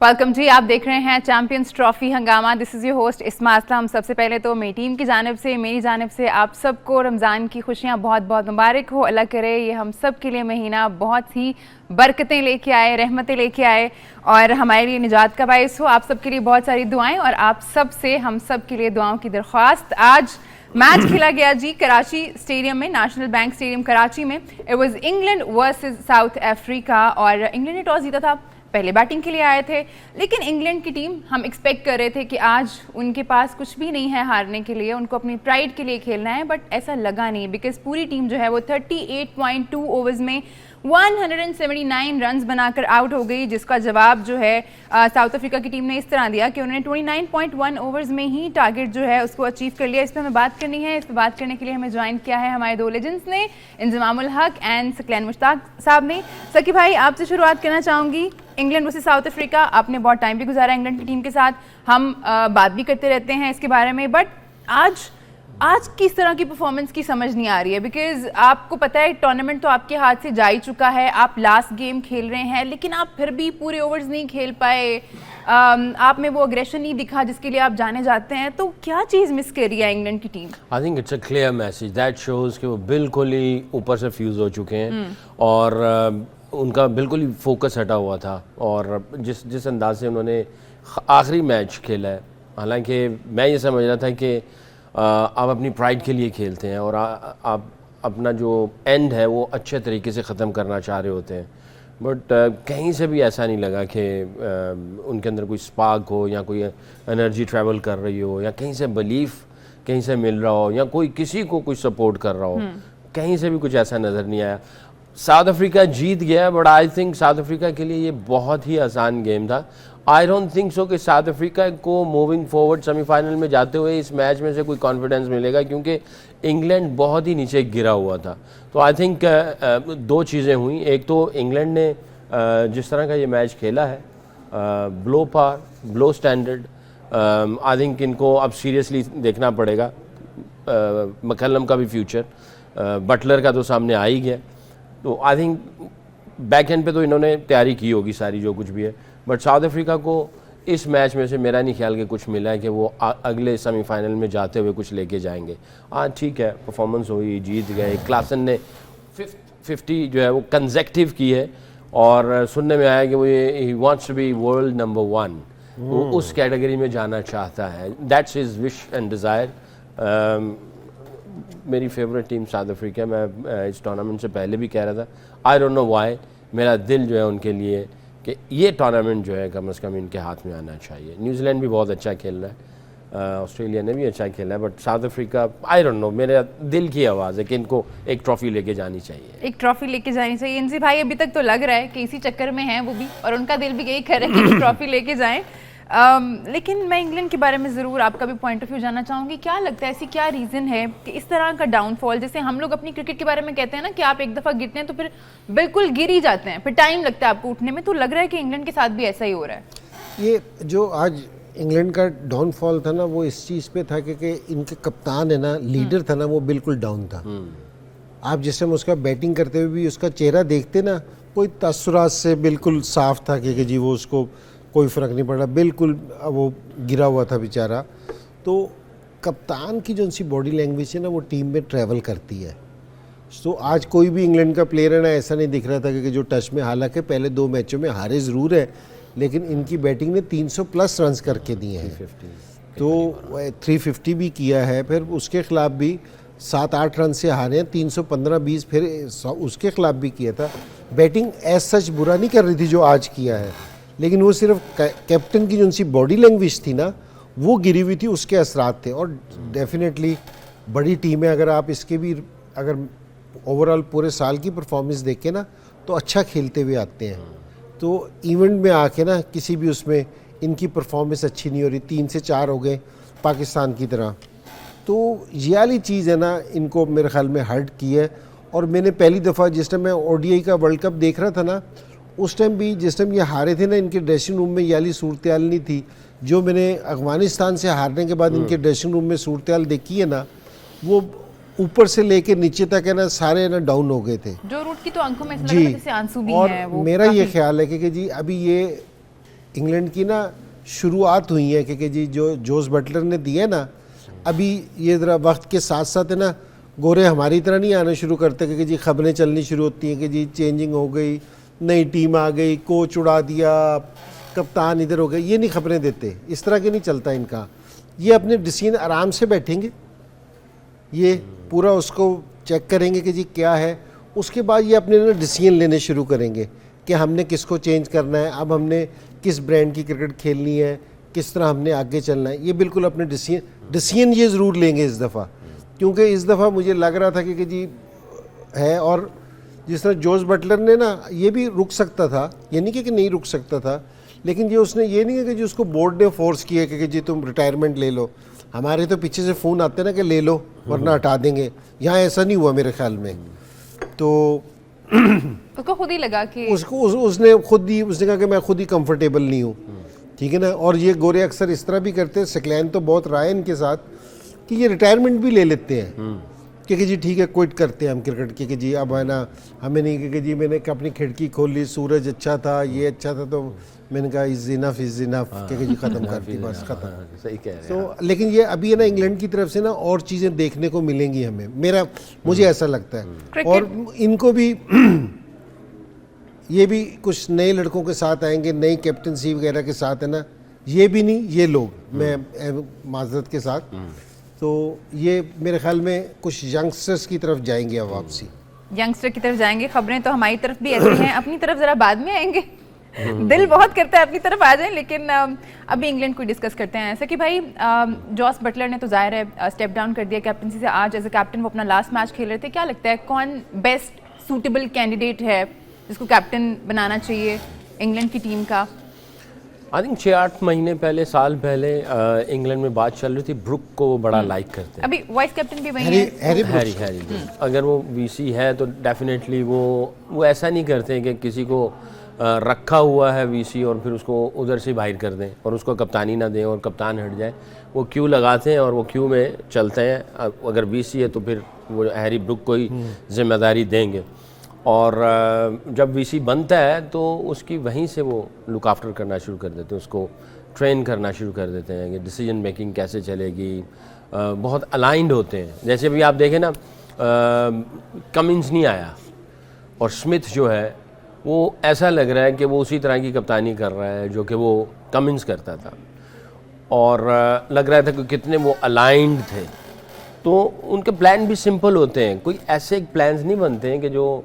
Welcome जी, आप देख रहे हैं चैंपियंस ट्रॉफी हंगामा। दिस इज़ योर होस्ट इस्मा असलम। सबसे पहले तो मेरी टीम की जानिब से, मेरी जानिब से आप सबको रमज़ान की खुशियाँ बहुत बहुत मुबारक हो। अल्लाह करे ये हम सब के लिए महीना बहुत ही बरकतें लेके आए, रहमतें लेके आए और हमारे लिए निजात का बायस हो। आप सब के लिए बहुत सारी दुआएं और आप सब से हम सब के लिए दुआओं की दरख्वास्त। आज मैच खेला गया जी कराची स्टेडियम में, नेशनल बैंक स्टेडियम कराची में। It was England versus south Africa और इंग्लैंड ने टॉस जीता था, पहले बैटिंग के लिए आए थे। लेकिन इंग्लैंड की टीम, हम एक्सपेक्ट कर रहे थे कि आज उनके पास कुछ भी नहीं है हारने के लिए, उनको अपनी प्राइड के लिए खेलना है, बट ऐसा लगा नहीं बिकॉज पूरी टीम जो है वो 38.2 ओवर्स में 179 रन्स बनाकर आउट हो गई, जिसका जवाब जो है साउथ अफ्रीका की टीम ने इस तरह दिया कि उन्होंने 29.1 ओवर्स में ही टारगेट जो है उसको अचीव कर लिया। इस पर हमें बात करनी है। इस पर बात करने के लिए हमें ज्वाइन किया है हमारे दो लेजेंड्स ने, इंजमामुल हक एंड सकलैन मुश्ताक साहब ने। सकी भाई, आपसे शुरुआत करना चाहूँगी। इंग्लैंड वर्सेस साउथ अफ्रीका, आपने बहुत टाइम भी गुजारा इंग्लैंड की टीम के साथ, हम बात भी करते रहते हैं इसके बारे में, बट आज किस तरह की परफॉर्मेंस की समझ नहीं आ रही है। बिकॉज आपको पता है टूर्नामेंट तो आपके हाथ से जा ही चुका है, आप लास्ट गेम खेल रहे हैं, लेकिन आप फिर भी पूरे ओवर्स नहीं खेल पाए, आप में वो अग्रेशन नहीं दिखा जिसके लिए आप जाने जाते हैं। तो क्या चीज़ मिस कर रही है इंग्लैंड की team? I think it's a clear message that shows कि वो बिल्कुल ही ऊपर से फ्यूज हो चुके हैं और उनका बिल्कुल ही फोकस हटा हुआ था। और जिस अंदाज से उन्होंने आखिरी मैच खेला है, हालांकि मैं ये समझ रहा था कि आप अपनी प्राइड के लिए खेलते हैं और आप अपना जो एंड है वो अच्छे तरीके से ख़त्म करना चाह रहे होते हैं, बट कहीं से भी ऐसा नहीं लगा कि उनके अंदर कोई स्पार्क हो या कोई एनर्जी ट्रैवल कर रही हो या कहीं से बिलीफ कहीं से मिल रहा हो या कोई किसी को कुछ सपोर्ट कर रहा हो। कहीं से भी कुछ ऐसा नज़र नहीं आया। साउथ अफ्रीका जीत गया, but I think south Africa के लिए ये बहुत ही आसान गेम था। आई डोंट थिंक सो कि साउथ अफ्रीका को मूविंग फॉरवर्ड सेमीफाइनल में जाते हुए इस मैच में से कोई कॉन्फिडेंस मिलेगा, क्योंकि इंग्लैंड बहुत ही नीचे गिरा हुआ था। तो आई थिंक दो चीज़ें हुई। एक तो इंग्लैंड ने जिस तरह का ये मैच खेला है, below par, below standard, I think इनको अब सीरियसली देखना पड़ेगा। मकलम का भी फ्यूचर, बटलर का तो सामने आ ही गया, तो आई थिंक बैक एंड पे तो इन्होंने तैयारी की होगी सारी जो कुछ भी है। बट साउथ अफ्रीका को इस मैच में से मेरा नहीं ख्याल कि कुछ मिला है कि वो अगले सेमीफाइनल में जाते हुए कुछ लेके जाएंगे। हाँ ठीक है, परफॉर्मेंस हुई, जीत गए। क्लासन ने 50 जो है वो कंसेक्टिव की है और सुनने में आया कि वो ही wants to be world number 1, वो उस कैटेगरी में जाना चाहता है। That's his wish and desire. मेरी फेवरेट टीम साउथ अफ्रीका, मैं इस टूर्नामेंट से पहले भी कह रहा था, आई डोंट नो व्हाई मेरा दिल जो है उनके लिए कि ये टूर्नामेंट जो है कम से कम इनके हाथ में आना चाहिए। न्यूजीलैंड भी बहुत अच्छा खेल रहा है, ऑस्ट्रेलिया ने भी अच्छा खेला है, but south Africa I don't know, मेरे दिल की आवाज़ है कि इनको एक ट्रॉफी लेके जानी चाहिए। एक ट्रॉफी लेके जानी चाहिए। इनसे भाई अभी तक तो लग रहा है कि इसी चक्कर में हैं वो भी, और उनका दिल भी यही कर रहा है कि ट्रॉफी लेके जाएं। लेकिन मैं इंग्लैंड के बारे में ज़रूर आपका भी पॉइंट ऑफ व्यू जानना चाहूँगी। क्या लगता है ऐसी क्या रीज़न है कि इस तरह का डाउनफॉल, जैसे हम लोग अपनी क्रिकेट के बारे में कहते हैं ना कि आप एक दफ़ा गिरते हैं तो फिर बिल्कुल गिर ही जाते हैं, फिर टाइम लगता है आपको उठने में, तो लग रहा है कि इंग्लैंड के साथ भी ऐसा ही हो रहा है। ये जो आज इंग्लैंड का डाउनफॉल था ना, वो इस चीज़ पे था कि इनके कप्तान है ना, लीडर था ना, वो बिल्कुल डाउन था। आप जिस टाइम उसका बैटिंग करते हुए भी उसका चेहरा देखते ना, कोई तसुरात से बिल्कुल साफ था कि जी वो उसको कोई फ़र्क नहीं पड़ रहा, बिल्कुल वो गिरा हुआ था बेचारा। तो कप्तान की जो उनकी बॉडी लैंग्वेज है ना, वो टीम में ट्रैवल करती है। तो आज कोई भी इंग्लैंड का प्लेयर है ना, ऐसा नहीं दिख रहा था कि जो टच में, हालांकि पहले 2 मैचों में हारे ज़रूर है, लेकिन इनकी बैटिंग ने 300 प्लस रन्स करके दिए हैं, तो 350 भी किया है। फिर उसके खिलाफ भी 7-8 रन से हारे हैं, 315-20 फिर उसके खिलाफ भी किया था। बैटिंग एज सच बुरा नहीं कर रही थी जो आज किया है, लेकिन वो सिर्फ कैप्टन की जो उनकी बॉडी लैंग्वेज थी ना, वो गिरी हुई थी, उसके असरात थे। और डेफिनेटली बड़ी टीम है, अगर आप इसके भी अगर ओवरऑल पूरे साल की परफॉर्मेंस देखें ना, तो अच्छा खेलते हुए आते हैं। तो इवेंट में आके ना किसी भी उसमें इनकी परफॉर्मेंस अच्छी नहीं हो रही, 3 से 4 हो गए पाकिस्तान की तरह। तो ये वाली चीज़ है ना, इनको मेरे ख्याल में हर्ट की है। और मैंने पहली दफ़ा जिस टाइम मैं ODI का वर्ल्ड कप देख रहा था ना, उस टाइम भी जिस टाइम ये हारे थे ना, इनके ड्रेसिंग रूम में ये वाली सूरत हाल नहीं थी जो मैंने अफगानिस्तान से हारने के बाद इनके ड्रेसिंग रूम में सूरत हाल देखी है ना, वो ऊपर से लेके नीचे तक है ना, सारे ना डाउन हो गए थे। जो रूट की तो आंखों में ऐसा लगा जैसे आंसू भी हैं। और मेरा ये ख्याल है कि जी अभी ये इंग्लैंड की ना शुरुआत हुई है क्योंकि जी जो जोस बटलर ने दिए ना, अभी ये ज़रा वक्त के साथ साथ है ना, गोरे हमारी तरह नहीं आना शुरू करते कि जी खबरें चलनी शुरू होती हैं कि जी चेंजिंग हो गई, नई टीम आ गई, कोच उड़ा दिया, कप्तान इधर हो गए, ये नहीं खबरें देते, इस तरह के नहीं चलता इनका। ये अपने डिसीजन आराम से बैठेंगे, ये पूरा उसको चेक करेंगे कि जी क्या है, उसके बाद ये अपने डिसीजन लेने शुरू करेंगे कि हमने किसको चेंज करना है, अब हमने किस ब्रांड की क्रिकेट खेलनी है, किस तरह हमने आगे चलना है। ये बिल्कुल अपने डिसीजन ये ज़रूर लेंगे इस दफ़ा, क्योंकि इस दफ़ा मुझे लग रहा था कि जी है। और जिस तरह जोस बटलर ने ना, ये भी रुक सकता था, ये नहीं कि नहीं रुक सकता था, लेकिन ये उसने ये नहीं है कि जी उसको बोर्ड ने फोर्स किया कि जी तुम रिटायरमेंट ले लो। हमारे तो पीछे से फ़ोन आते ना कि ले लो वरना हटा देंगे, यहाँ ऐसा नहीं हुआ मेरे ख्याल में। तो उसको खुद ही लगा कि उसने कहा कि मैं खुद ही कंफर्टेबल नहीं हूँ, ठीक है ना। और ये गोरे अक्सर इस तरह भी करते हैं, सकलैन तो बहुत रहा है इनके साथ कि ये रिटायरमेंट भी ले लेते हैं कि जी ठीक है क्विट करते हैं हम क्रिकेट की, कि जी अब है ना हमें नहीं, कि जी मैंने अपनी खिड़की खोल ली, सूरज अच्छा था, ये अच्छा था, तो मैंने कहा इज़ इनफ कि जी ख़त्म कर दी, बस ख़त्म। सही कह रहे हैं। तो लेकिन ये अभी है ना इंग्लैंड की तरफ से ना और चीज़ें देखने को मिलेंगी हमें, मुझे ऐसा लगता है। और इनको भी ये भी कुछ नए लड़कों के साथ आएंगे, नई कैप्टनसी वगैरह के साथ, है ना। ये भी नहीं, ये लोग, मैं माजरत के साथ, तो ये मेरे ख्याल में कुछ यंगस्टर्स की तरफ जाएंगे अब वापसी, यंगस्टर की तरफ जाएंगे। खबरें तो हमारी तरफ भी ऐसी हैं, अपनी तरफ ज़रा बाद में आएंगे। दिल बहुत करता है अपनी तरफ आ जाए, लेकिन अभी इंग्लैंड को डिस्कस करते हैं। ऐसा कि भाई जॉस बटलर ने तो जाहिर है स्टेप डाउन कर दिया कैप्टनसी से, आज एज ए कैप्टन वो अपना लास्ट मैच खेल रहे थे। क्या लगता है कौन बेस्ट सूटेबल कैंडिडेट है जिसको कैप्टन बनाना चाहिए इंग्लैंड की टीम का? आई थिंक 6-8 महीने पहले, साल पहले इंग्लैंड में बात चल रही थी, ब्रुक को वो बड़ा लाइक करते हैं। अभी वाइस कैप्टन भी वही है, हैरी। अगर वो वीसी है तो डेफिनेटली वो ऐसा नहीं करते हैं कि किसी को रखा हुआ है वीसी और फिर उसको उधर से बाहर कर दें और उसको कप्तानी ना दें और कप्तान हट जाए। वो क्यू लगाते हैं और वो क्यू में चलते हैं। अगर वीसी है तो फिर वो हैरी ब्रुक को ही जिम्मेदारी देंगे, और जब वीसी बनता है तो उसकी वहीं से वो लुक आफ्टर करना शुरू कर देते हैं, उसको ट्रेन करना शुरू कर देते हैं कि डिसीजन मेकिंग कैसे चलेगी। बहुत अलाइंड होते हैं। जैसे अभी आप देखें ना, कमिंस नहीं आया और स्मिथ जो है वो ऐसा लग रहा है कि वो उसी तरह की कप्तानी कर रहा है जो कि वो कमिंस करता था, और लग रहा था कि कितने वो अलाइंड थे। तो उनके प्लान भी सिंपल होते हैं, कोई ऐसे प्लान्स नहीं बनते हैं कि जो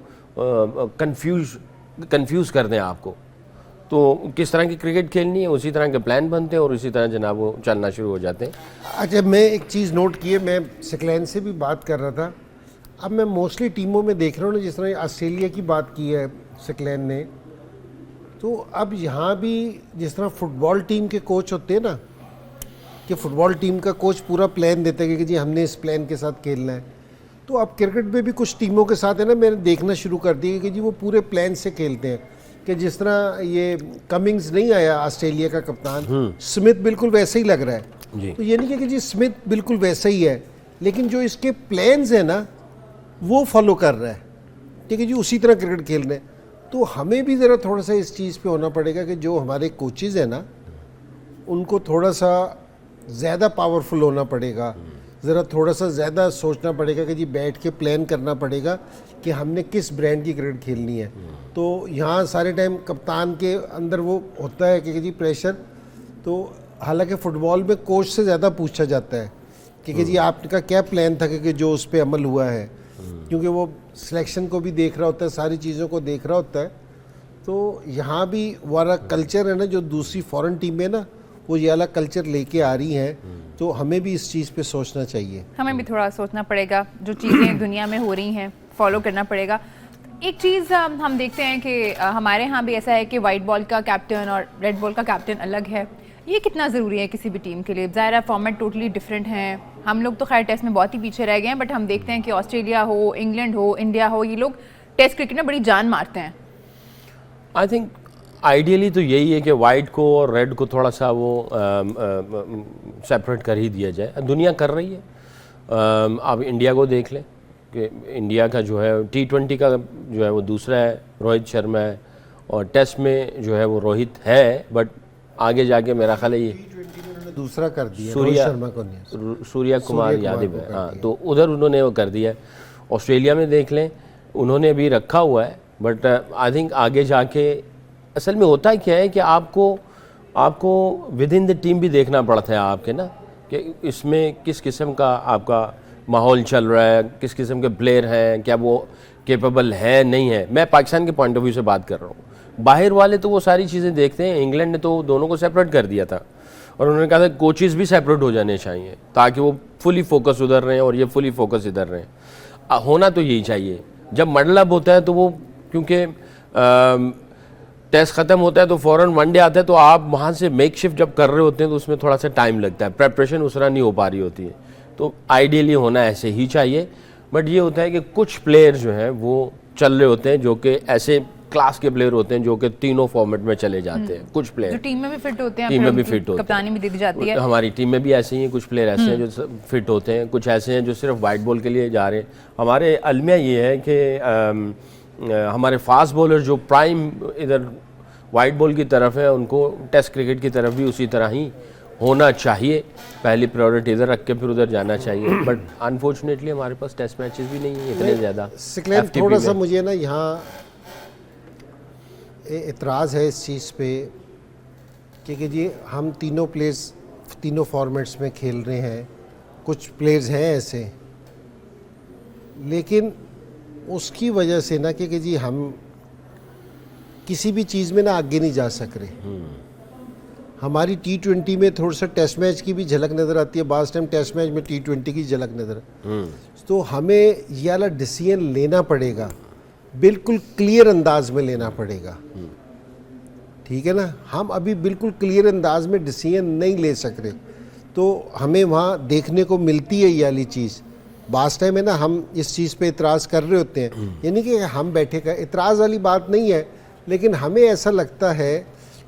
कंफ्यूज कर दें आपको। तो किस तरह की क्रिकेट खेलनी है उसी तरह के प्लान बनते हैं और उसी तरह जनाब वो चलना शुरू हो जाते हैं। अच्छा, मैं एक चीज़ नोट की है, मैं सकलैन से भी बात कर रहा था, अब मैं मोस्टली टीमों में देख रहा हूँ ना, जिस तरह ऑस्ट्रेलिया की बात की है सकलैन ने, तो अब यहाँ भी जिस तरह फुटबॉल टीम के कोच होते हैं ना, कि फुटबॉल टीम का कोच पूरा प्लान देता है कि जी हमने इस प्लान के साथ खेलना है, तो अब क्रिकेट में भी कुछ टीमों के साथ है ना, मैंने देखना शुरू कर दिया कि जी वो पूरे प्लान से खेलते हैं। कि जिस तरह ये कमिंग्स नहीं आया ऑस्ट्रेलिया का कप्तान, स्मिथ बिल्कुल वैसे ही लग रहा है जी। तो ये नहीं कि जी स्मिथ बिल्कुल वैसा ही है, लेकिन जो इसके प्लान्स है ना वो फॉलो कर रहा है, ठीक है जी, उसी तरह क्रिकेट खेल रहे हैं। तो हमें भी ज़रा थोड़ा सा इस चीज़ पे होना पड़ेगा कि जो हमारे कोचेज़ हैं ना, उनको थोड़ा सा ज़्यादा पावरफुल होना पड़ेगा, ज़रा थोड़ा सा ज़्यादा सोचना पड़ेगा कि जी बैठ के प्लान करना पड़ेगा कि हमने किस ब्रांड की क्रिकेट खेलनी है। तो यहाँ सारे टाइम कप्तान के अंदर वो होता है कि जी प्रेशर, तो हालांकि फ़ुटबॉल में कोच से ज़्यादा पूछा जाता है कि जी आपका क्या प्लान था कि जो उस पर अमल हुआ है, क्योंकि वो सिलेक्शन को भी देख रहा होता है, सारी चीज़ों को देख रहा होता है। तो यहाँ भी वाला कल्चर है ना, जो दूसरी फॉरेन टीम है ना, वो ये वाला कल्चर लेके आ रही हैं, तो हमें भी इस चीज़ पे सोचना चाहिए। हमें भी थोड़ा सोचना पड़ेगा, जो चीज़ें दुनिया में हो रही हैं फॉलो करना पड़ेगा। एक चीज़ हम देखते हैं कि हमारे यहाँ भी ऐसा है कि वाइट बॉल का कैप्टन और रेड बॉल का कैप्टन अलग है। ये कितना ज़रूरी है किसी भी टीम के लिए? ज़ाहिर है फॉर्मेट टोटली डिफरेंट हैं, हम लोग तो खैर टेस्ट में बहुत ही पीछे रह गए हैं, बट हम देखते हैं कि ऑस्ट्रेलिया हो, इंग्लैंड हो, इंडिया हो, ये लोग टेस्ट क्रिकेट में बड़ी जान मारते हैं। आई थिंक आइडियली तो यही है कि वाइट को और रेड को थोड़ा सा वो सेपरेट कर ही दिया जाए। दुनिया कर रही है। आप इंडिया को देख लें कि इंडिया का जो है T20 का जो है वो दूसरा है, रोहित शर्मा है, और टेस्ट में जो है वो रोहित है, बट आगे जाके मेरा ख्याल है ये दूसरा कर दिया रोहित शर्मा को नहीं, सूर्या कुमार यादव है, हाँ, तो उधर उन्होंने वो कर दिया है। ऑस्ट्रेलिया में देख लें, उन्होंने अभी रखा हुआ है, बट आई थिंक आगे जाके असल में होता क्या है कि आपको विद इन द टीम भी देखना पड़ता है आपके ना, कि इसमें किस किस्म का आपका माहौल चल रहा है, किस किस्म के प्लेयर हैं, क्या वो कैपेबल है नहीं है। मैं पाकिस्तान के पॉइंट ऑफ व्यू से बात कर रहा हूँ, बाहर वाले तो वो सारी चीज़ें देखते हैं। इंग्लैंड ने तो दोनों को सेपरेट कर दिया था और उन्होंने कहा था कोचेस भी सेपरेट हो जाने चाहिए ताकि वो फुली फोकस उधर रहें और ये फुली फोकस इधर रहें। होना तो यही चाहिए। जब मडल अप होता है तो वो, क्योंकि टेस्ट ख़त्म होता है तो फ़ौरन वनडे आता है, तो आप वहाँ से मेक शिफ्ट जब कर रहे होते हैं तो उसमें थोड़ा सा टाइम लगता है, प्रेपरेशन उस तरह नहीं हो पा रही होती है। तो आइडियली होना ऐसे ही चाहिए, बट ये होता है कि कुछ प्लेयर जो हैं वो चल रहे होते हैं जो कि ऐसे क्लास के प्लेयर होते हैं जो कि तीनों फॉर्मेट में चले जाते हैं। कुछ प्लेयर जो टीम में भी फिट होते हैं, टीम में भी फिट होते हैं, कप्तानी भी दे दी जाती है। हमारी टीम में भी ऐसे ही हैं, कुछ प्लेयर ऐसे हैं जो फिट होते हैं, कुछ ऐसे हैं जो सिर्फ वाइट बॉल के लिए जा रहे हैं। हमारे अलमिया ये है कि हमारे फास्ट बॉलर जो प्राइम इधर वाइट बॉल की तरफ है, उनको टेस्ट क्रिकेट की तरफ भी उसी तरह ही होना चाहिए। पहली प्रायोरिटी इधर रख के फिर उधर जाना चाहिए, बट अनफॉर्चुनेटली हमारे पास टेस्ट मैचेस भी नहीं है इतने ज़्यादा। थोड़ा सा मुझे ना यहाँ एतराज़ है इस चीज़ पे कि जी हम तीनों प्लेयर्स तीनों फॉर्मेट्स में खेल रहे हैं, कुछ प्लेयर्स हैं ऐसे, लेकिन उसकी वजह से ना कि जी हम किसी भी चीज़ में ना आगे नहीं जा सक रहे। हमारी T20 में थोड़ा सा टेस्ट मैच की भी झलक नज़र आती है, बाज़ टाइम टेस्ट मैच में T20 की झलक नज़र, तो हमें ये वाला डिसीजन लेना पड़ेगा, बिल्कुल क्लियर अंदाज में लेना पड़ेगा, ठीक है ना। हम अभी बिल्कुल क्लियर अंदाज में डिसीजन नहीं ले सक रहे, तो हमें वहाँ देखने को मिलती है ये वाली चीज़। बास टाइम है ना, हम इस चीज़ पे इतराज़ कर रहे होते हैं, यानी कि हम बैठे का इतराज़ वाली बात नहीं है, लेकिन हमें ऐसा लगता है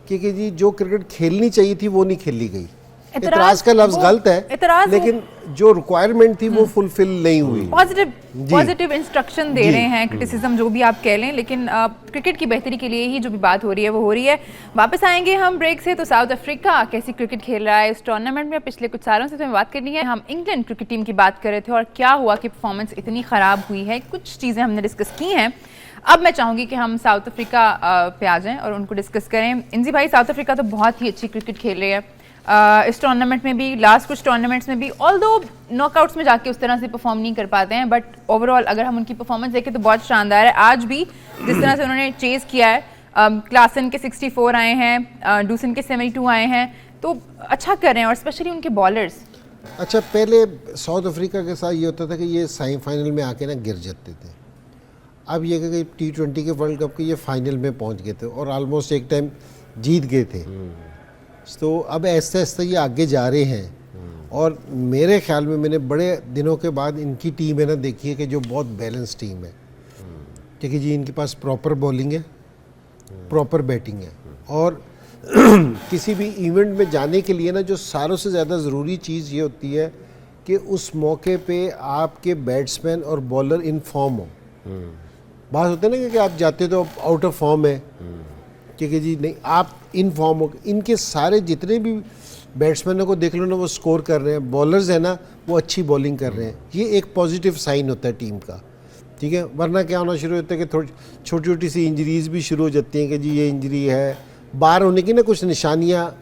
कि जी जो क्रिकेट खेलनी चाहिए थी वो नहीं खेली गई। इतराज़ का लफ्ज़ गलत है, लेकिन जो रिक्वायरमेंट थी वो फुलफिल नहीं हुई। पॉजिटिव इंस्ट्रक्शन दे रहे हैं, क्रिटिसिज्म जो भी आप कह लें, लेकिन क्रिकेट की बेहतरी के लिए ही जो भी बात हो रही है वो हो रही है। वापस आएंगे हम ब्रेक से, तो साउथ अफ्रीका कैसी क्रिकेट खेल रहा है इस टूर्नामेंट में पिछले कुछ सालों से, तो हमें बात करनी है। हम इंग्लैंड क्रिकेट टीम की बात कर रहे थे और क्या हुआ कि परफॉर्मेंस इतनी ख़राब हुई है, कुछ चीज़ें हमने डिस्कस की हैं। अब मैं चाहूँगी कि हम साउथ अफ्रीका पे आ जाएँ और उनको डिस्कस करें। इंजी भाई, साउथ अफ्रीका तो बहुत ही अच्छी क्रिकेट खेल रही है इस टूर्नामेंट में भी, लास्ट कुछ टूर्नामेंट्स में भी, ऑल्दो नॉकआउट्स में जाके उस तरह से परफॉर्म नहीं कर पाते हैं, बट ओवरऑल अगर हम उनकी परफॉर्मेंस देखें तो बहुत शानदार है। आज भी जिस तरह से उन्होंने चेज़ किया है, क्लासन के 64 आए हैं, डूसन के 72 आए हैं, तो अच्छा कर रहे हैं, और स्पेशली उनके बॉलर्स। अच्छा, पहले साउथ अफ्रीका के साथ ये होता था कि ये सेमीफाइनल में आके ना गिर जाते थे। अब ये कि T20 के वर्ल्ड कप के ये फाइनल में पहुंच गए थे और ऑलमोस्ट एक टाइम जीत गए थे, तो अब ऐसे ऐसे ये आगे जा रहे हैं। और मेरे ख्याल में मैंने बड़े दिनों के बाद इनकी टीम है ना देखी है कि जो बहुत बैलेंस टीम है, क्योंकि जी इनके पास प्रॉपर बॉलिंग है, प्रॉपर बैटिंग है, और किसी भी इवेंट में जाने के लिए ना जो सारों से ज़्यादा ज़रूरी चीज़ ये होती है कि उस मौके पे आपके बैट्समैन और बॉलर इन फॉर्म हो। बात होता है ना कि आप जाते तो आउट ऑफ फॉर्म है, क्योंकि जी नहीं आप इन फॉर्म हो। इनके सारे जितने भी बैट्समैनों को देख लो ना, वो स्कोर कर रहे हैं, बॉलर्स है ना वो अच्छी बॉलिंग कर रहे हैं, ये एक पॉजिटिव साइन होता है टीम का, ठीक है। वरना क्या होना शुरू होता है कि थोड़ी छोटी छोटी सी इंजरीज भी शुरू हो जाती हैं कि जी ये इंजरी है, बाहर होने की ना कुछ निशानियाँ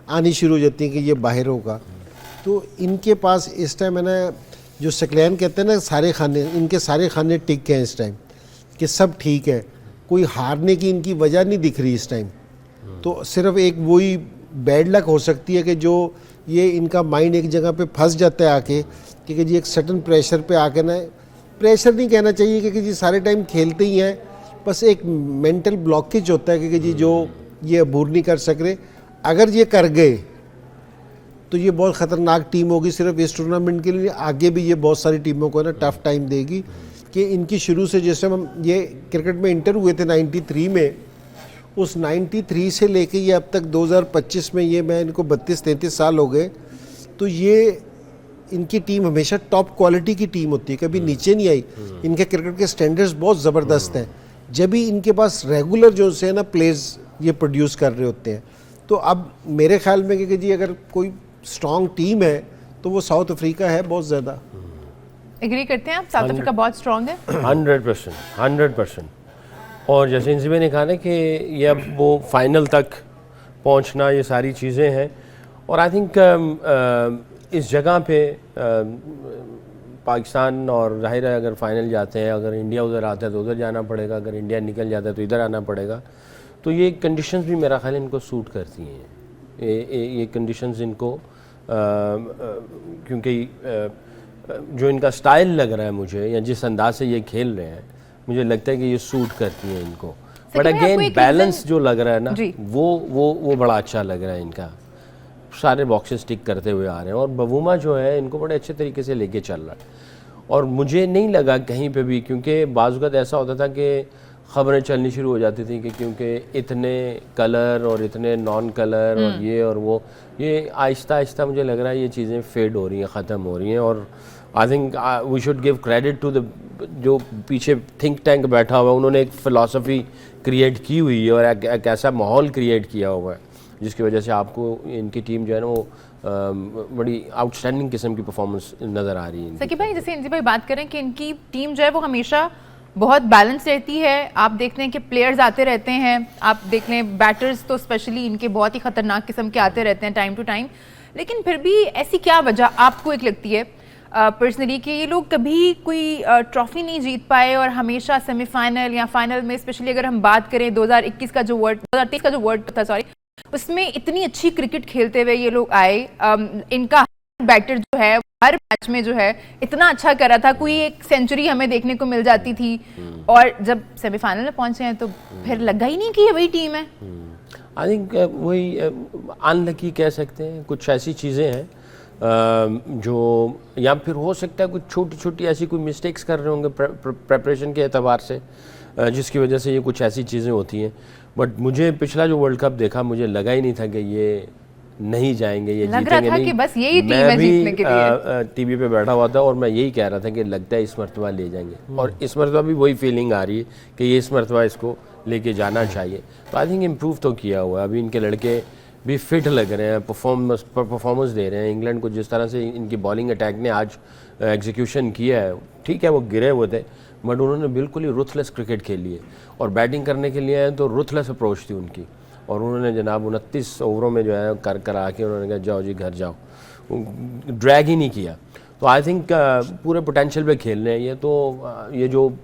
आनी शुरू हो जाती हैं कि ये बाहर होगा। तो इनके पास इस टाइम है ना, जो सकलैन कहते हैं ना, सारे खाने, इनके सारे खाने टिक हैं इस टाइम, कि सब ठीक है, कोई हारने की इनकी वजह नहीं दिख रही इस टाइम। तो सिर्फ एक वही बैड लक हो सकती है कि जो ये इनका माइंड एक जगह पे फंस जाता है आके, क्योंकि जी एक सडन प्रेशर पे आके ना, प्रेशर नहीं कहना चाहिए क्योंकि जी सारे टाइम खेलते ही हैं, बस एक मेंटल ब्लॉकेज होता है क्योंकि जी जो ये अबूर नहीं कर सक रहे। अगर ये कर गए तो ये बहुत ख़तरनाक टीम होगी सिर्फ इस टूर्नामेंट के लिए, आगे भी ये बहुत सारी टीमों को ना टफ टाइम देगी। कि इनकी शुरू से जैसे हम ये क्रिकेट में इंटर हुए थे 93 में, उस 93 से लेके ये अब तक 2025 में, ये मैं इनको 32-33 साल हो गए, तो ये इनकी टीम हमेशा टॉप क्वालिटी की टीम होती है, कभी नीचे नहीं आई। इनके क्रिकेट के स्टैंडर्ड्स बहुत ज़बरदस्त हैं, जब भी इनके पास रेगुलर जो से ना प्लेयर्स ये प्रोड्यूस कर रहे होते हैं। तो अब मेरे ख्याल में कि जी अगर कोई स्ट्रॉन्ग टीम है तो वो साउथ अफ्रीका है बहुत ज़्यादा। एग्री करते हैं आप, साउथ अफ्रीका बहुत स्ट्रांग है? 100%। और जैसे इंजीबे ने कहा ना कि ये अब वो फाइनल तक पहुंचना, ये सारी चीज़ें हैं। और आई थिंक इस जगह पे पाकिस्तान और जाहिर है अगर फाइनल जाते हैं, अगर इंडिया उधर आता है तो उधर जाना पड़ेगा, अगर इंडिया निकल जाता है तो इधर आना पड़ेगा। तो ये कंडीशंस भी मेरा ख्याल इनको सूट करती हैं, ये कंडीशंस इनको क्योंकि जो इनका स्टाइल लग रहा है मुझे, या जिस अंदाज से ये खेल रहे हैं, मुझे लगता है कि ये सूट करती हैं इनको। बट अगेन बैलेंस जो लग रहा है ना, वो बड़ा अच्छा लग रहा है इनका, सारे बॉक्सेस टिक करते हुए आ रहे हैं। और बवूमा जो है इनको बड़े अच्छे तरीके से लेके चल रहा है। और मुझे नहीं लगा कहीं पे भी, क्योंकि बाज़ वक़्त ऐसा होता था कि ख़बरें चलनी शुरू हो जाती थी कि क्योंकि इतने कलर और इतने नॉन कलर और ये और वो, ये आहिस्ता आहिस्ता मुझे लग रहा है ये चीज़ें फेड हो रही हैं, ख़त्म हो रही हैं। और I think we should give credit to the जो पीछे थिंक टैंक बैठा हुआ है, उन्होंने एक फ़िलासफ़ी क्रिएट की हुई है और एक ऐसा माहौल क्रिएट किया हुआ है जिसकी वजह से आपको इनकी टीम जो है ना वो बड़ी आउटस्टैंडिंग किस्म की परफॉर्मेंस नज़र आ रही है। सकी भाई, जैसे इंजी भाई बात करें कि इनकी टीम जो है वो हमेशा बहुत बैलेंस रहती है। आप देखते हैं कि प्लेयर्स आते रहते हैं, आप देख लें बैटर्स तो स्पेशली इनके बहुत ही ख़तरनाक किस्म के आते रहते हैं टाइम टू टाइम। लेकिन फिर भी ऐसी क्या वजह आपको एक लगती है पर्सनली कि ये लोग कभी कोई ट्रॉफी नहीं जीत पाए और हमेशा सेमीफाइनल या फाइनल में, स्पेशली अगर हम बात करें 2023 का जो वर्ल्ड कप था, सॉरी, उसमें इतनी अच्छी क्रिकेट खेलते हुए ये लोग आए। इनका बैटर जो है हर मैच में जो है इतना अच्छा कर रहा था, कोई एक सेंचुरी हमें देखने को मिल जाती थी। और जब सेमीफाइनल में पहुंचे हैं तो फिर लगा ही नहीं कि ये वही टीम है। आई थिंक वही अनलकी कह सकते हैं, कुछ ऐसी चीज़ें हैं जो, या फिर हो सकता है कुछ छोटी छोटी ऐसी कोई मिस्टेक्स कर रहे होंगे प्रेपरेशन के एतबार से, जिसकी वजह से ये कुछ ऐसी चीज़ें होती हैं। बट मुझे पिछला जो वर्ल्ड कप देखा, मुझे लगा ही नहीं था कि ये नहीं जाएंगे, ये जीतेंगे नहीं। कि बस यही टीम है जीतने के लिए। टीवी पे बैठा हुआ था और मैं यही कह रहा था कि लगता है इस मरतबा ले जाएंगे, और इस मरतबा भी वही फीलिंग आ रही है कि ये इस मरतबा इसको लेके जाना चाहिए। तो आई थिंक इम्प्रूव तो किया हुआ है, अभी इनके लड़के भी फिट लग रहे हैं, परफॉर्मेंस दे रहे हैं। इंग्लैंड को जिस तरह से इनकी बॉलिंग अटैक ने आज एग्जीक्यूशन किया है, ठीक है वो गिरे हुए थे बट उन्होंने बिल्कुल ही रुथलेस क्रिकेट खेली है। और बैटिंग करने के लिए आए तो रुथलेस अप्रोच थी उनकी, और उन्होंने जनाब 29 ओवरों में जो है कर आके उन्होंने कहा जाओ जी घर जाओ, ड्रैग ही नहीं किया। तो आई थिंक पूरे पोटेंशियल पे खेल रहे हैं ये। तो ये जो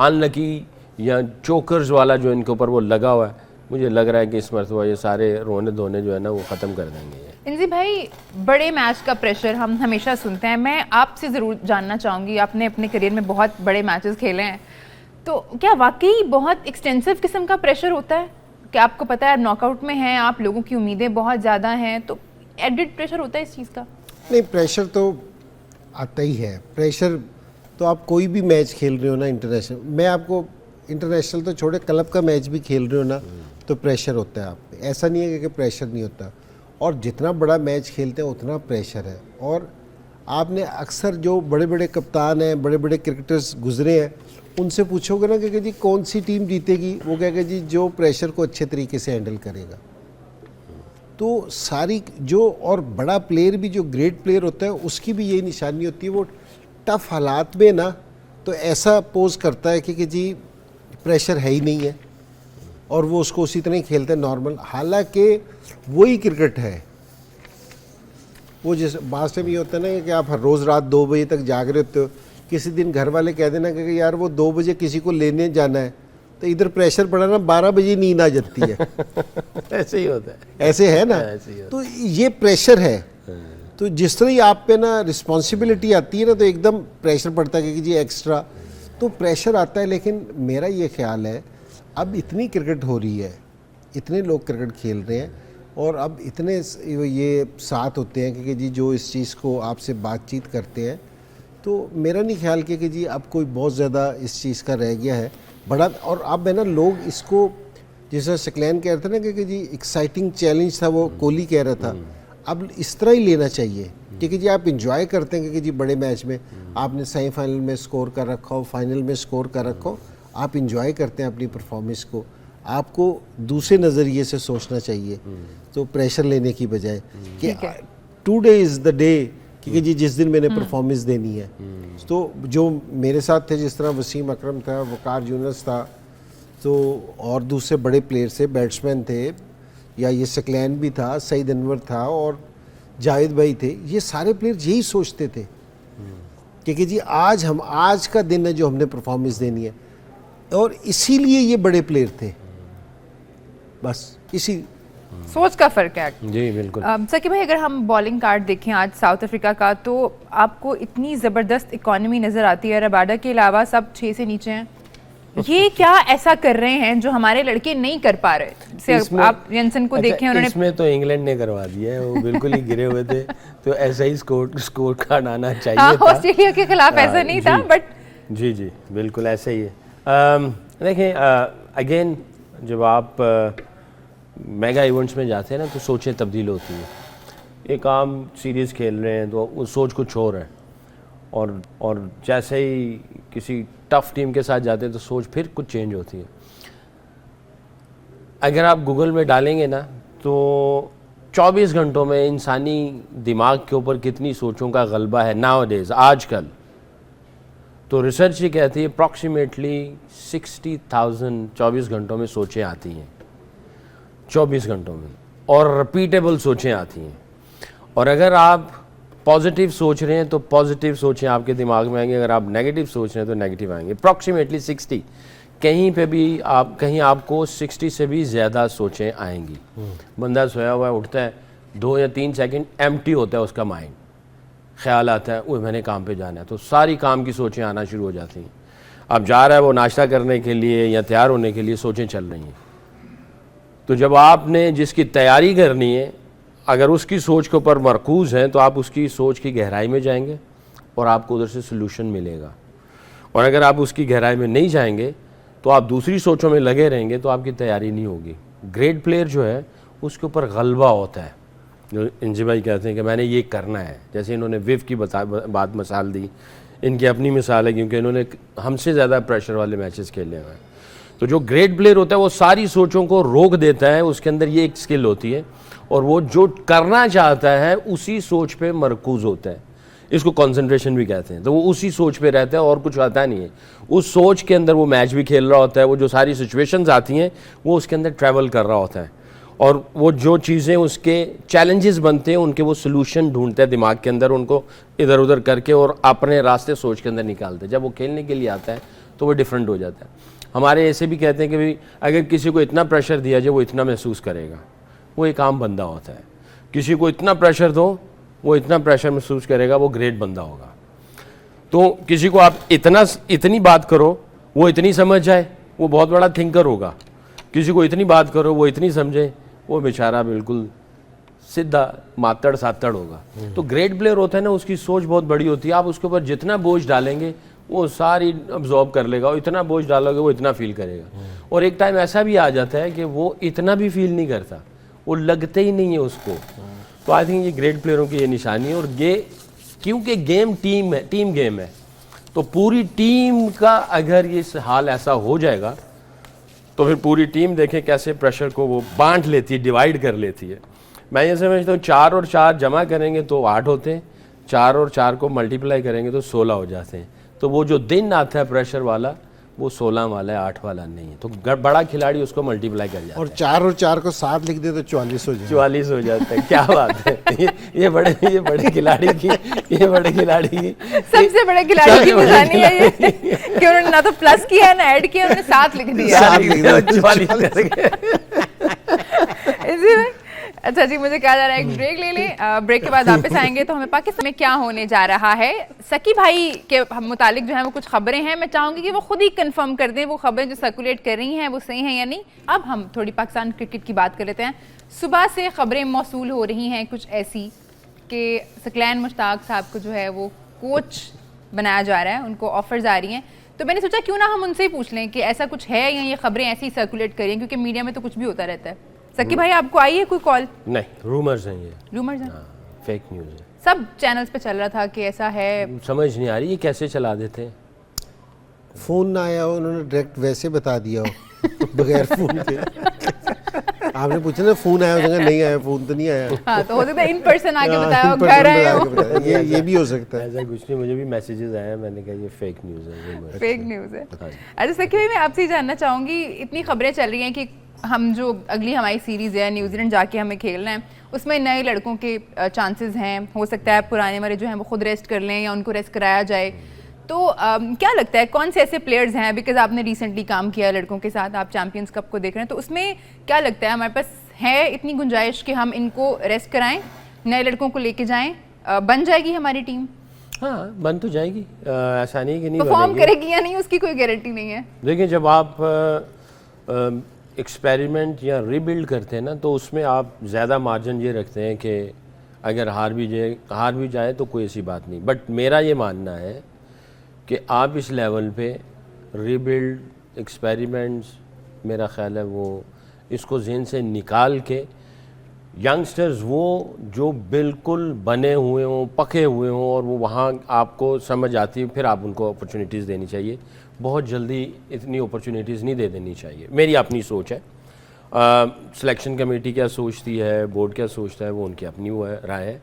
अनलकी या चोकर्स वाला जो इनके ऊपर वो लगा हुआ है, मुझे लग रहा है कि इस मरतबा ये सारे रोने धोने जो है ना वो ख़त्म कर देंगे। इंजी भाई, बड़े मैच का प्रेशर हम हमेशा सुनते हैं। मैं आपसे ज़रूर जानना चाहूँगी, आपने अपने करियर में बहुत बड़े मैचेस खेले हैं, तो क्या वाकई बहुत एक्सटेंसिव किस्म का प्रेशर होता है कि आपको पता है नॉकआउट में हैं आप, लोगों की उम्मीदें बहुत ज़्यादा हैं, तो एडिड प्रेशर होता है इस चीज़ का? नहीं, प्रेशर तो आता ही है। प्रेशर तो आप कोई भी मैच खेल रहे हो ना इंटरनेशनल, मैं आपको इंटरनेशनल तो छोड़े क्लब का मैच भी खेल रहे हो ना तो प्रेशर होता है आप पे। ऐसा नहीं है कि प्रेशर नहीं होता, और जितना बड़ा मैच खेलते हैं उतना प्रेशर है। और आपने अक्सर जो बड़े बड़े कप्तान हैं, बड़े बड़े क्रिकेटर्स गुजरे हैं, उनसे पूछोगे ना कि जी कौन सी टीम जीतेगी, वो कहेगा जी जो प्रेशर को अच्छे तरीके से हैंडल करेगा। तो सारी जो, और बड़ा प्लेयर भी जो ग्रेट प्लेयर होता है उसकी भी यही निशानी होती है, वो टफ हालात में ना तो ऐसा पोज करता है कि जी प्रेशर है ही नहीं है, और वो उसको उसी तरह ही खेलते हैं नॉर्मल। हालांकि वही क्रिकेट है। वो जैसे बात में भी होता है ना कि आप हर रोज़ रात 2 बजे तक जाग रहे होते हो, किसी दिन घर वाले कह देना कि यार वो 2 बजे किसी को लेने जाना है, तो इधर प्रेशर पड़ा ना 12 बजे नींद आ जाती है। ऐसे ही होता है, ऐसे है ना, तो ये प्रेशर है। तो जिस तरह ही आप पे ना रिस्पॉन्सिबिलिटी आती है ना तो एकदम प्रेशर पड़ता है कि जी एक्स्ट्रा, तो प्रेशर आता है। लेकिन मेरा ये ख्याल है अब इतनी क्रिकेट हो रही है, इतने लोग क्रिकेट खेल रहे हैं, और अब इतने ये साथ होते हैं कि जी जो इस चीज़ को आपसे बातचीत करते हैं, तो मेरा नहीं ख्याल कि जी अब कोई बहुत ज़्यादा इस चीज़ का रह गया है बड़ा। और अब है ना लोग इसको, जैसा सकलैन कह रहे थे ना कि जी एक्साइटिंग चैलेंज था, वो कोहली कह रहा था, अब इस तरह ही लेना चाहिए क्योंकि जी आप इंजॉय करते हैं कि जी बड़े मैच में आपने सेमीफाइनल में स्कोर कर रखा हो, फाइनल में स्कोर कर रखा हो, आप इंजॉय करते हैं अपनी परफॉर्मेंस को। आपको दूसरे नज़रिए से सोचना चाहिए, तो प्रेशर लेने की बजाय कि टुडे इज़ द डे, क्योंकि जी जिस दिन मैंने परफॉर्मेंस देनी है। तो जो मेरे साथ थे, जिस तरह वसीम अकरम था, वकार यूनुस था, तो और दूसरे बड़े प्लेयर से बैट्समैन थे, या ये सकलैन भी था, सईद अनवर था और जावेद भाई थे, ये सारे प्लेयर यही सोचते थे कि जी आज का दिन है जो हमने परफॉर्मेंस देनी है, और इसीलिए ये बड़े प्लेयर थे, बस इसी सोच का फर्क है। जी बिल्कुल। सकी भाई, अगर हम बॉलिंग कार्ड देखें आज साउथ अफ्रीका का, तो आपको इतनी ज़बरदस्त इकोनॉमी नज़र आती है। रबाडा के अलावा सब 6 से नीचे हैं। ये क्या ऐसा कर रहे हैं जो हमारे लड़के नहीं कर पा रहे? जैसे आप जेंसन को देखें, उन्होंने इसमें तो इंग्लैंड ने करवा दिया है, वो बिल्कुल ही गिरे हुए थे, तो ऐसा ही स्कोर कार्ड आना चाहिए था। ऑस्ट्रेलिया के खिलाफ ऐसा नहीं था, बट जी बिल्कुल ऐसा ही है। देखें, अगेन जब आप मेगा इवेंट्स में जाते हैं ना, तो सोचें तब्दील होती हैं। एक आम सीरीज़ खेल रहे हैं तो वो सोच कुछ और है, और जैसे ही किसी टफ टीम के साथ जाते हैं तो सोच फिर कुछ चेंज होती है। अगर आप गूगल में डालेंगे ना, तो 24 घंटों में इंसानी दिमाग के ऊपर कितनी सोचों का गलबा है नाउअडेज, आजकल, तो रिसर्च ये कहती है अप्रॉक्सीमेटली 60,000 24 घंटों में सोचें आती हैं, 24 घंटों में, और रिपीटेबल सोचें आती हैं। और अगर आप पॉजिटिव सोच रहे हैं तो पॉजिटिव सोचें आपके दिमाग में आएंगे, अगर आप नेगेटिव सोच रहे हैं तो नेगेटिव आएंगे। अप्रॉक्सीमेटली 60, कहीं पे भी कहीं आपको 60 से भी ज़्यादा सोचें आएंगी। बंदा सोया हुआ है, उठता है, 2 या 3 सेकंड एम्प्टी होता है उसका माइंड, ख्याल आता है वो मैंने काम पे जाना है, तो सारी काम की सोचें आना शुरू हो जाती हैं। अब जा रहा है वो नाश्ता करने के लिए या तैयार होने के लिए, सोचें चल रही हैं। तो जब आपने जिसकी तैयारी करनी है, अगर उसकी सोच के ऊपर मरकूज़ हैं, तो आप उसकी सोच की गहराई में जाएंगे और आपको उधर से सलूशन मिलेगा। और अगर आप उसकी गहराई में नहीं जाएंगे तो आप दूसरी सोचों में लगे रहेंगे, तो आपकी तैयारी नहीं होगी। ग्रेट प्लेयर जो है उसके ऊपर गलबा होता है, जो इंजी भाई कहते हैं कि मैंने ये करना है। जैसे इन्होंने विव की बात मिसाल दी, इनकी अपनी मिसाल है, क्योंकि इन्होंने हमसे ज़्यादा प्रेशर वाले मैचेस खेले हुए हैं। तो जो ग्रेट प्लेयर होता है वो सारी सोचों को रोक देता है, उसके अंदर ये एक स्किल होती है, और वो जो करना चाहता है उसी सोच पे मरकूज होता है। इसको कंसंट्रेशन भी कहते हैं। तो वो उसी सोच पे रहता है और कुछ आता नहीं है। उस सोच के अंदर वो मैच भी खेल रहा होता है, वो जो सारी सिचुएशंस आती हैं वो उसके अंदर ट्रैवल कर रहा होता है, और वो जो चीज़ें उसके चैलेंजेस बनते हैं उनके वो सलूशन ढूंढता है दिमाग के अंदर, उनको इधर उधर करके और अपने रास्ते सोच के अंदर निकालते हैं। जब वो खेलने के लिए आता है तो वो डिफरेंट हो जाता है। हमारे ऐसे भी कहते हैं कि भाई अगर किसी को इतना प्रेशर दिया जाए वो इतना महसूस करेगा, वो एक आम बंदा होता है। किसी को इतना प्रेशर दो वो इतना प्रेशर महसूस करेगा, वो ग्रेट बंदा होगा। तो किसी को आप इतनी बात करो वो इतनी समझ जाए, वो बहुत बड़ा थिंकर होगा। किसी को इतनी बात करो वो इतनी समझे, वो बेचारा बिल्कुल सीधा मातड़ सातड़ होगा। तो ग्रेट प्लेयर होता है ना, उसकी सोच बहुत बड़ी होती है। आप उसके ऊपर जितना बोझ डालेंगे वो सारी अब्जॉर्ब कर लेगा, और इतना बोझ डालोगे वो इतना फील करेगा। और एक टाइम ऐसा भी आ जाता है कि वो इतना भी फील नहीं करता, वो लगते ही नहीं है उसको। तो आई थिंक ये ग्रेट प्लेयरों की ये निशानी है। और ये क्योंकि गेम टीम गेम है, तो पूरी टीम का अगर ये हाल ऐसा हो जाएगा तो फिर पूरी टीम देखें कैसे प्रेशर को वो बांट लेती है, डिवाइड कर लेती है। मैं ये समझता हूँ 4 और 4 जमा करेंगे तो 8 होते हैं, 4 और 4 को मल्टीप्लाई करेंगे तो 16 हो जाते हैं। तो वो जो दिन आता है प्रेशर वाला वो 16 वाला है, 8 वाला नहीं है। तो बड़ा खिलाड़ी उसको मल्टीप्लाई कर जाता है। और 4 को 7 लिख दे तो 44 हो जाए। 44 हो जाता है। क्या बात है। ये बड़े खिलाड़ी की सबसे बड़े खिलाड़ी की निशानी है ये कि उन्होंने ना तो प्लस किया ना ऐड किया, उन्होंने 7 लिख दिया। 44 अच्छा जी, मुझे कहा जा रहा है एक ब्रेक ले लें, ब्रेक के बाद वापस आएंगे तो हमें पाकिस्तान में क्या होने जा रहा है। सकी भाई के मुतालिक जो है वो कुछ खबरें हैं, मैं चाहूँगी कि वो खुद ही कंफर्म कर दें वो खबरें जो सर्कुलेट कर रही हैं वो सही हैं या नहीं। अब हम थोड़ी पाकिस्तान क्रिकेट की बात कर लेते हैं। सुबह से खबरें मौसूल हो रही हैं कुछ ऐसी कि सकलैन मुश्ताक साहब को जो है वो कोच बनाया जा रहा है, उनको ऑफर्स आ रही हैं। तो मैंने सोचा क्यों ना हम उनसे ही पूछ लें कि ऐसा कुछ है या ये खबरें ऐसी सर्कुलेट करें, क्योंकि मीडिया में तो कुछ भी होता रहता है। सकी भाई आपको आई है कोई कॉल? नहीं, रूमर्स हैं ये, रूमर्स हैं, फेक न्यूज़ है। सब चैनल्स पे चल रहा था कि ऐसा है। समझ नहीं आ रही ये कैसे चला देते हैं। फ़ोन ना आया हो, उन्होंने डायरेक्ट वैसे बता दिया हो बगैर फ़ोन के। आपने पूछा ना फ़ोन आया हो, जगह नहीं आया, फ़ोन तो नहीं आया। हाँ, तो हो सकता है इन पर्सन आके हाँ, बताया हो, in person घर आए बता हो। के बताया। ये भी हो सकता है। ऐसा कुछ नहीं, मुझे भी मैसेजेस आए हैं, मैंने कहा ये फेक न्यूज़ है, rumor। फेक न्यूज़ है। हाँ। अच्छा सखी भाई, मैं आपसे ये जानना चाहूँगी, इतनी खबरें चल रही हैं कि हम जो अगली हमारी सीरीज़ है न्यूजीलैंड जाके हमें खेलना है, उसमें नए लड़कों के चांसेस हैं, हो सकता है पुराने वाले जो हैं वो खुद रेस्ट कर लें या उनको रेस्ट कराया जाए। तो क्या लगता है कौन से ऐसे प्लेयर्स हैं, बिकॉज आपने रिसेंटली काम किया है लड़कों के साथ, आप चैंपियंस कप को देख रहे हैं, तो उसमें क्या लगता है हमारे पास है इतनी गुंजाइश कि हम इनको रेस्ट कराएं, नए लड़कों को लेके जाएं, बन जाएगी हमारी टीम? हाँ, बन तो जाएगी, ऐसा नहीं कि नहीं परफॉर्म बनेगी। करेगी या नहीं उसकी कोई गारंटी नहीं है। देखिए, जब आप एक्सपेरिमेंट या रीबिल्ड करते हैं ना, तो उसमें आप ज़्यादा मार्जिन ये रखते हैं कि अगर हार भी जाए तो कोई ऐसी बात नहीं। बट मेरा ये मानना है कि आप इस लेवल पे रीबिल्ड एक्सपेरिमेंट्स, मेरा ख्याल है वो इसको जहन से निकाल के यंगस्टर्स वो जो बिल्कुल बने हुए हों, पके हुए हों, और वो वहाँ आपको समझ आती है, फिर आप उनको अपॉर्चुनिटीज़ देनी चाहिए। बहुत जल्दी इतनी अपॉर्चुनिटीज़ नहीं दे देनी चाहिए, मेरी अपनी सोच है। सिलेक्शन कमेटी क्या सोचती है, बोर्ड क्या सोचता है, वो उनकी अपनी वो है, राय है।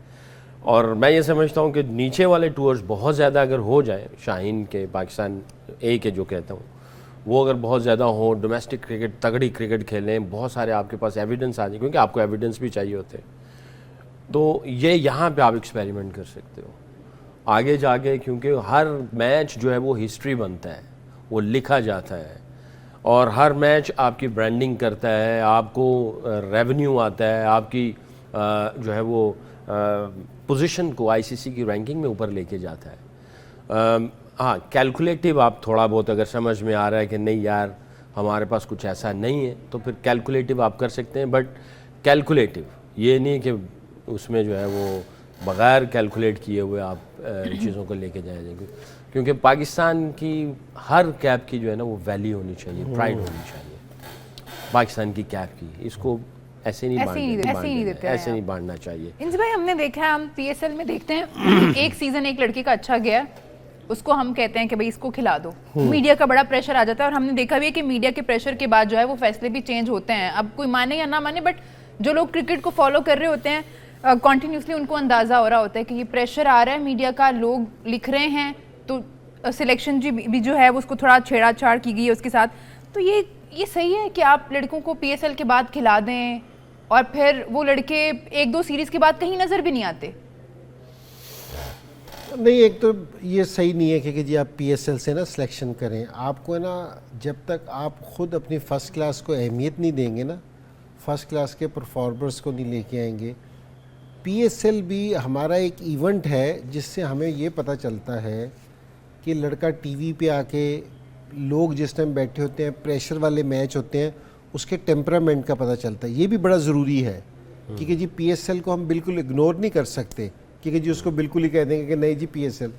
और मैं ये समझता हूँ कि नीचे वाले टूर्स बहुत ज़्यादा अगर हो जाए, शाहीन के, पाकिस्तान ए के जो कहता हूँ, वो अगर बहुत ज़्यादा हो, डोमेस्टिक क्रिकेट, तगड़ी क्रिकेट खेलें, बहुत सारे आपके पास एविडेंस आ जाए, क्योंकि आपको एविडेंस भी चाहिए होते हैं, तो ये यहाँ पे आप एक्सपेरिमेंट कर सकते हो आगे जाके, क्योंकि हर मैच जो है वो हिस्ट्री बनता है, वो लिखा जाता है, और हर मैच आपकी ब्रांडिंग करता है, आपको रेवेन्यू आता है, आपकी जो है वो पोजीशन को आईसीसी की रैंकिंग में ऊपर लेके जाता है। हाँ, कैलकुलेटिव आप थोड़ा बहुत अगर समझ में आ रहा है कि नहीं यार हमारे पास कुछ ऐसा नहीं है, तो फिर कैलकुलेटिव आप कर सकते हैं। बट कैलकुलेटिव ये नहीं कि उसमें जो है वो बग़ैर कैलकुलेट किए हुए आप चीज़ों को लेके जाएंगे, क्योंकि पाकिस्तान की हर कैप की जो है ना वो वैल्यू होनी चाहिए, प्राइड होनी चाहिए पाकिस्तान की कैप की। इसको ऐसे नहीं बांटना चाहिए। इंस भाई, हमने देखा है, हम पीएसएल में देखते हैं एक सीजन एक लड़के का अच्छा गया, उसको हम कहते हैं कि भाई इसको खिला दो, मीडिया का बड़ा प्रेशर आ जाता है, और हमने देखा भी है कि मीडिया के प्रेशर के बाद जो है वो फैसले भी चेंज होते हैं। अब कोई माने या ना माने, बट जो लोग क्रिकेट को फॉलो कर रहे होते हैं कॉन्टिन्यूसली, उनको अंदाजा हो रहा होता है कि ये प्रेशर आ रहा है मीडिया का, लोग लिख रहे हैं, तो सिलेक्शन भी जो है उसको थोड़ा छेड़ाछाड़ की गई है उसके साथ। तो ये सही है कि आप लड़कों को पीएसएल के बाद खिला दें और फिर वो लड़के एक दो सीरीज के बाद कहीं नजर भी नहीं आते? नहीं, एक तो ये सही नहीं है कि जी आप पीएसएल से ना सिलेक्शन करें। आपको है ना, जब तक आप खुद अपनी फ़र्स्ट क्लास को अहमियत नहीं देंगे ना, फ़र्स्ट क्लास के परफॉर्मर्स को नहीं लेके आएंगे। पीएसएल भी हमारा एक इवेंट है जिससे हमें ये पता चलता है कि लड़का टीवी पे आके, लोग जिस टाइम बैठे होते हैं, प्रेशर वाले मैच होते हैं, उसके टेम्परामेंट का पता चलता है। ये भी बड़ा ज़रूरी है क्योंकि जी पीएसएल को हम बिल्कुल इग्नोर नहीं कर सकते क्योंकि जी उसको बिल्कुल ही कह देंगे कि नहीं जी पीएसएल,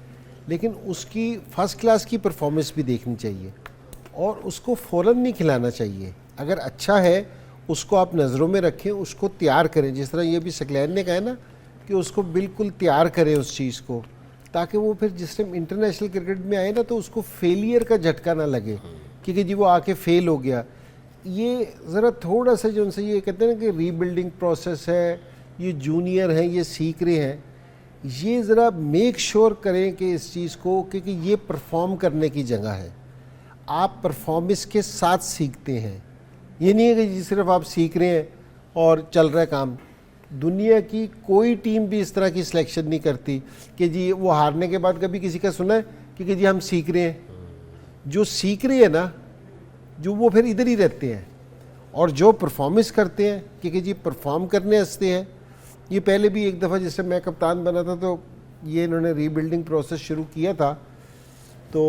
लेकिन उसकी फ़र्स्ट क्लास की परफॉर्मेंस भी देखनी चाहिए और उसको फ़ौरन नहीं खिलाना चाहिए। अगर अच्छा है उसको आप नज़रों में रखें, उसको तैयार करें, जिस तरह ये भी सकलैन ने कहा है ना कि उसको बिल्कुल तैयार करें उस चीज़ को, ताकि वो फिर जिस टाइम इंटरनेशनल क्रिकेट में आए ना तो उसको फेलियर का झटका ना लगे क्योंकि जी वो आके फेल हो गया। ये ज़रा थोड़ा सा जो उनसे ये कहते हैं ना कि रीबिल्डिंग प्रोसेस है, ये जूनियर हैं, ये सीख रहे हैं, ये ज़रा मेक श्योर करें कि इस चीज़ को, क्योंकि ये परफॉर्म करने की जगह है। आप परफॉर्मेंस के साथ सीखते हैं, ये नहीं है कि जी सिर्फ आप सीख रहे हैं और चल रहा है काम। दुनिया की कोई टीम भी इस तरह की सिलेक्शन नहीं करती कि जी वो हारने के बाद कभी किसी का सुना है कि जी हम सीख रहे हैं। जो सीख रहे हैं ना, जो वो फिर इधर ही रहते हैं, और जो परफॉर्मेंस करते हैं क्योंकि जी परफॉर्म करने हंसते हैं। ये पहले भी एक दफ़ा जैसे मैं कप्तान बना था तो ये इन्होंने रीबिल्डिंग प्रोसेस शुरू किया था, तो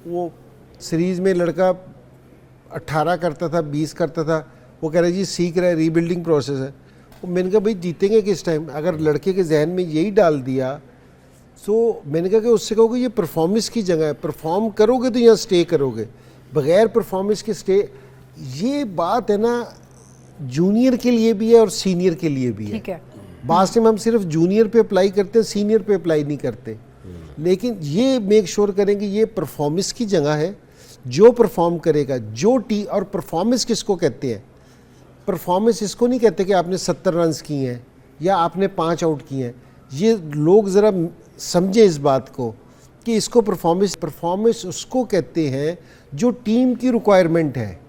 वो सीरीज़ में लड़का 18 करता था, 20 करता था, वो कह रहे जी सीख रहा है, रीबिल्डिंग प्रोसेस है। मैंने कहा भाई जीतेंगे किस टाइम? अगर लड़के के जहन में यही डाल दिया तो मैंने कहा कि उससे कहोगे ये परफॉर्मेंस की जगह है, परफॉर्म करोगे तो यहाँ स्टे करोगे, बग़ैर परफॉर्मेंस के स्टे। ये बात है ना, जूनियर के लिए भी है और सीनियर के लिए भी है। ठीक है। बात में हम सिर्फ जूनियर पे अप्लाई करते हैं, सीनियर पे अप्लाई नहीं करते। लेकिन ये मेक श्योर करें कि ये परफॉर्मेंस की जगह है, जो परफॉर्म करेगा, जो टी और परफॉर्मेंस किसको कहते हैं? परफॉर्मेंस इसको नहीं कहते कि आपने 70 रन्स किए हैं या आपने 5 आउट किए हैं। ये लोग ज़रा समझे इस बात को कि इसको परफॉर्मेंस उसको कहते हैं जो टीम की रिक्वायरमेंट है।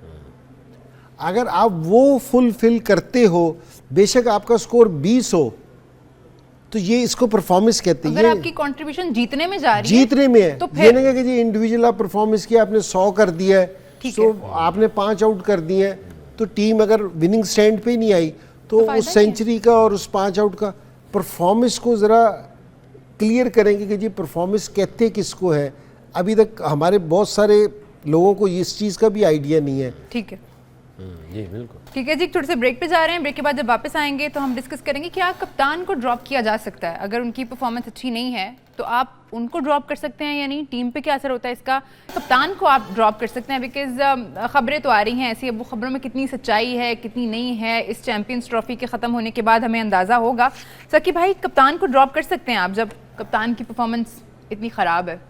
अगर आप वो फुलफिल करते हो, बेशक आपका स्कोर 20 हो, तो ये इसको परफॉर्मेंस कहते हैं। अगर आपकी कंट्रीब्यूशन जीतने में जा रही है, जीतने में है, तो ये नहीं कि जी इंडिविजुअल आप परफॉर्मेंस किया, आपने 100 कर दिया है, आपने 5 आउट कर दिए हैं, तो टीम अगर विनिंग स्टैंड पे नहीं आई तो उस सेंचुरी का और उस 5 आउट का परफॉर्मेंस को ज़रा क्लियर करेंगे कि जी परफॉर्मेंस कहते किसको है। अभी तक हमारे बहुत सारे लोगों को इस चीज़ का भी आइडिया नहीं है। ठीक है जी बिल्कुल ठीक है जी, थोड़े से ब्रेक पे जा रहे हैं। ब्रेक के बाद जब वापस आएंगे तो हम डिस्कस करेंगे क्या कप्तान को ड्रॉप किया जा सकता है? अगर उनकी परफॉर्मेंस अच्छी नहीं है तो आप उनको ड्रॉप कर सकते हैं या नहीं? टीम पे क्या असर होता है इसका? कप्तान को आप ड्रॉप कर सकते हैं बिकॉज खबरें तो आ रही हैं ऐसी। अब वो खबरों में कितनी सच्चाई है कितनी नहीं है, इस चैंपियंस ट्रॉफी के ख़त्म होने के बाद हमें अंदाज़ा होगा। सकी भाई, कप्तान को ड्रॉप कर सकते हैं आप जब कप्तान की परफॉर्मेंस इतनी ख़राब है?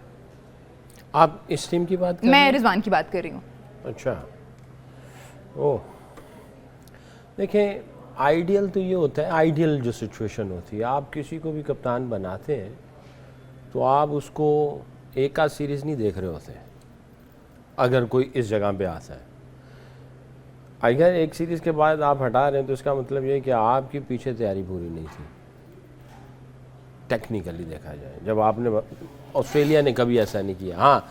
आप इस टीम की बात कर मैं रिजवान की बात कर रही हूँ। अच्छा, ओह देखें, आइडियल तो ये होता है, आइडियल जो सिचुएशन होती है, आप किसी को भी कप्तान बनाते हैं तो आप उसको एक आध सीरीज़ नहीं देख रहे होते अगर कोई इस जगह पे आता है। अगर एक सीरीज़ के बाद आप हटा रहे हैं तो इसका मतलब ये है कि आपकी पीछे तैयारी पूरी नहीं थी। टेक्निकली देखा जाए, जब आपने, ऑस्ट्रेलिया ने कभी ऐसा नहीं किया। हाँ,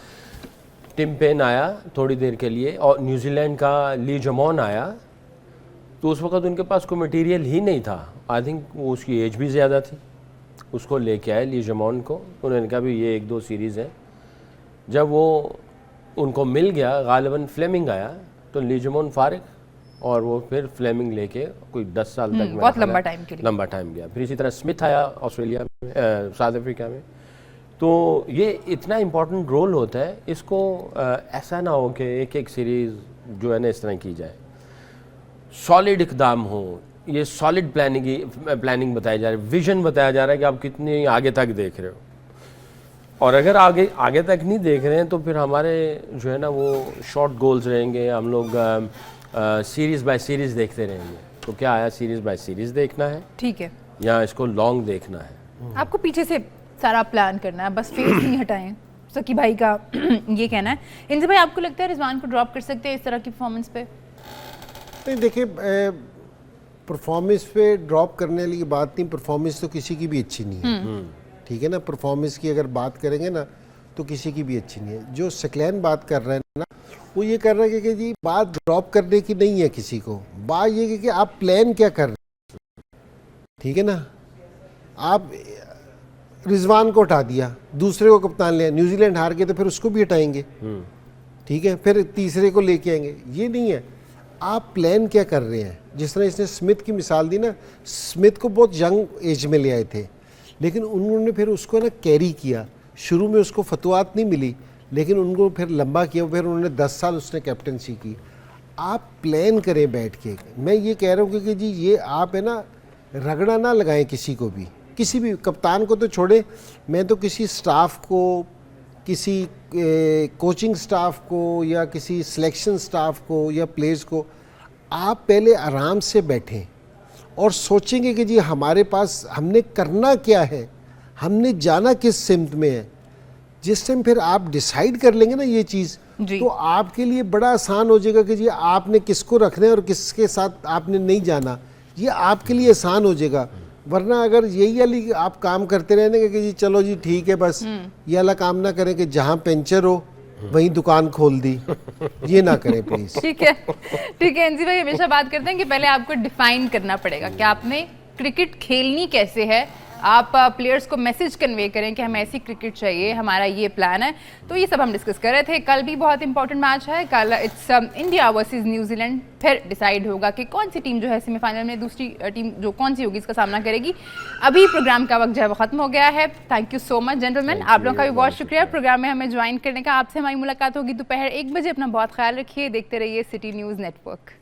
टिम पेन आया थोड़ी देर के लिए और न्यूजीलैंड का ली जमॉन आया, तो उस वक्त उनके पास कोई मटेरियल ही नहीं था। आई थिंक वो उसकी एज भी ज़्यादा थी। उसको लेके आए ली जमॉन को, उन्होंने कहा भी ये 1-2 सीरीज़ है। जब वो उनको मिल गया, गालिबन फ्लेमिंग आया, तो ली जमॉन फारिग और वो फिर फ्लेमिंग लेके कोई 10 साल तक बहुत लंबा टाइम के लिए लंबा टाइम गया। फिर इसी तरह स्मिथ आया ऑस्ट्रेलिया में, साउथ अफ्रीका में। तो ये इतना इम्पोर्टेंट रोल होता है, इसको ऐसा ना हो कि एक एक सीरीज़ जो है ना इस तरह की जाए। सॉलिड इकदाम हो, ये सॉलिड प्लानिंग बताया जा रहा है, विजन बताया जा रहा है कि आप कितनी आगे तक देख रहे हो। और अगर आगे तक नहीं देख रहे हैं तो फिर हमारे जो है ना वो शॉर्ट गोल्स रहेंगे, हम लोग सीरीज़ बाय सीरीज़ देखते रहेंगे। तो क्या आया, सीरीज़ बाय सीरीज़ देखना है, ठीक है, या इसको लॉन्ग देखना है? आपको पीछे से सारा प्लान करना है, बस फेस नहीं हटाएं। सकी भाई का ये कहना है। इनसे भाई, आपको लगता है रिजवान को ड्रॉप कर सकते हैं इस तरह की परफॉर्मेंस पे? नहीं, देखिए परफॉर्मेंस पे ड्रॉप करने वाली बात नहीं, परफॉर्मेंस तो किसी की भी अच्छी नहीं है, ठीक है ना। परफॉर्मेंस की अगर बात करेंगे ना तो किसी की भी अच्छी नहीं है। जो सकलैन बात कर रहे हैं ना, वो ये कर रहे हैं कि जी बात ड्रॉप करने की नहीं है किसी को, बात ये है कि आप प्लान क्या कर रहे हैं, ठीक है ना। आप रिजवान को हटा दिया, दूसरे को कप्तान लिया, न्यूजीलैंड हार गए तो फिर उसको भी हटाएंगे, ठीक है, फिर तीसरे को लेके आएंगे, ये नहीं है। आप प्लान क्या कर रहे हैं? जिस तरह इसने स्मिथ की मिसाल दी ना, स्मिथ को बहुत यंग एज में ले आए थे, लेकिन उन्होंने फिर उसको ना कैरी किया। शुरू में उसको फतवात नहीं मिली, लेकिन उनको फिर लंबा किया, फिर उन्होंने 10 साल उसने कैप्टनसी की। आप प्लान करें बैठ के। मैं ये कह रहा हूँ कि जी ये आप है ना रगड़ा ना लगाएं किसी को भी, किसी भी कप्तान को तो छोड़े, मैं तो किसी स्टाफ को, किसी कोचिंग स्टाफ को या किसी सिलेक्शन स्टाफ को या प्लेयर्स को, आप पहले आराम से बैठें और सोचेंगे कि जी हमारे पास हमने करना क्या है, हमने जाना किस सिमत में है। जिस टाइम फिर आप डिसाइड कर लेंगे ना ये चीज़, तो आपके लिए बड़ा आसान हो जाएगा कि जी आपने किसको रखना है और किसके साथ आपने नहीं जाना, ये आपके लिए आसान हो जाएगा। वरना अगर यही वाली आप काम करते रहेंगे कि जी चलो जी ठीक है, बस ये वाला काम ना करें कि जहाँ पंचर हो वहीं दुकान खोल दी, ये ना करें प्लीज। ठीक है एनसी भाई, हमेशा बात करते हैं कि पहले आपको डिफाइन करना पड़ेगा कि आपने क्रिकेट खेलनी कैसे है। आप प्लेयर्स को मैसेज कन्वे करें कि हमें ऐसी क्रिकेट चाहिए, हमारा ये प्लान है। तो ये सब हम डिस्कस कर रहे थे। कल भी बहुत इंपॉर्टेंट मैच है, कल इट्स इंडिया वर्सेस न्यूजीलैंड। फिर डिसाइड होगा कि कौन सी टीम जो है सेमीफाइनल में दूसरी टीम जो कौन सी होगी इसका सामना करेगी। अभी प्रोग्राम का वक्त जो है वो खत्म हो गया है। Thank you so much gentleman, आप लोगों का भी बहुत शुक्रिया प्रोग्राम में हमें ज्वाइन करने का। आपसे हमारी मुलाकात होगी दोपहर 1 बजे। अपना बहुत ख्याल रखिए, देखते रहिए सिटी न्यूज़ नेटवर्क।